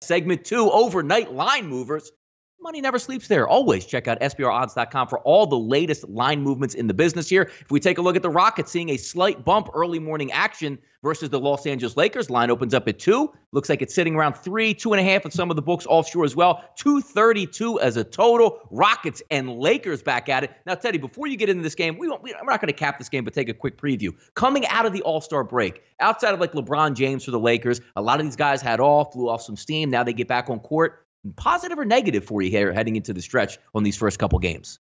Segment 2, overnight line movers. Money never sleeps there. Always check out SBRodds.com for all the latest line movements in the business here. If we take a look at the Rockets, seeing a slight bump early morning action versus the Los Angeles Lakers. Line opens up at 2. Looks like it's sitting around 3, 2.5 in some of the books offshore as well. 232 as a total. Rockets and Lakers back at it. Now, Teddy, before you get into this game, we're not going to cap this game, but take a quick preview. Coming out of the All-Star break, outside of like LeBron James for the Lakers, a lot of these guys flew off some steam. Now they get back on court. Positive or negative for you here heading into the stretch on these first couple games?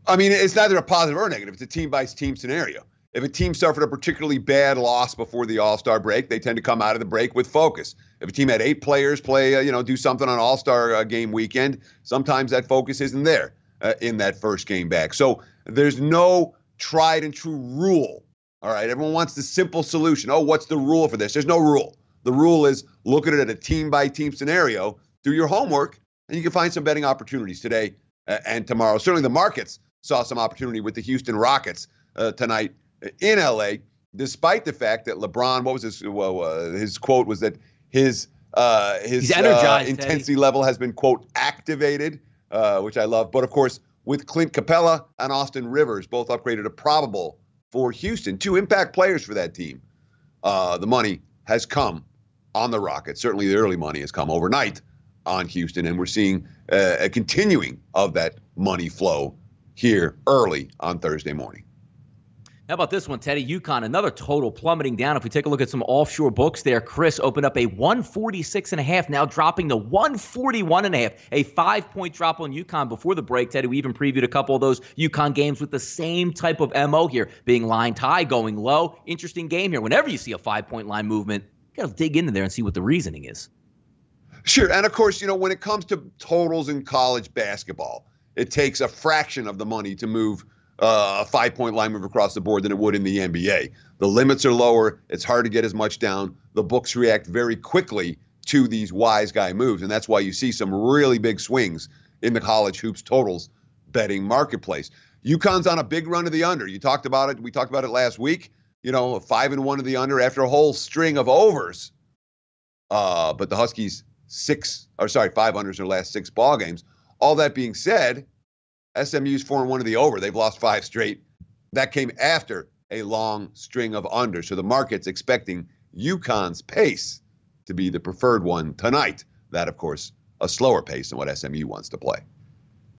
I mean, it's neither a positive or a negative. It's a team-by-team scenario. If a team suffered a particularly bad loss before the All-Star break, they tend to come out of the break with focus. If a team had 8 players play, do something on All-Star game weekend, sometimes that focus isn't there in that first game back. So there's no tried and true rule. All right, everyone wants the simple solution. Oh, what's the rule for this? There's no rule. The rule is look at it at a team-by-team scenario. Do your homework, and you can find some betting opportunities today and tomorrow. Certainly the markets saw some opportunity with the Houston Rockets tonight in L.A., despite the fact that LeBron, what was his quote was that his intensity level has been, quote, activated, which I love. But, of course, with Clint Capella and Austin Rivers, both upgraded to probable for Houston, 2 impact players for that team, the money has come on the Rockets. Certainly the early money has come overnight on Houston, and we're seeing a continuing of that money flow here early on Thursday morning. How about this one, Teddy? UConn, another total plummeting down. If we take a look at some offshore books there, Chris opened up a 146.5, now dropping to 141.5, a 5-point drop on UConn before the break. Teddy, we even previewed a couple of those UConn games with the same type of MO here, being lined high, going low. Interesting game here. Whenever you see a 5-point line movement, you got to dig into there and see what the reasoning is. Sure. And, of course, when it comes to totals in college basketball, it takes a fraction of the money to move a 5-point line move across the board than it would in the NBA. The limits are lower. It's hard to get as much down. The books react very quickly to these wise guy moves, and that's why you see some really big swings in the college hoops totals betting marketplace. UConn's on a big run to the under. You talked about it. We talked about it last week. 5-1 to the under after a whole string of overs. But the Huskies 5 unders in their last 6 ball games. All that being said, SMU's 4-1 to the over. They've lost 5 straight. That came after a long string of unders. So the market's expecting UConn's pace to be the preferred one tonight. That, of course, a slower pace than what SMU wants to play.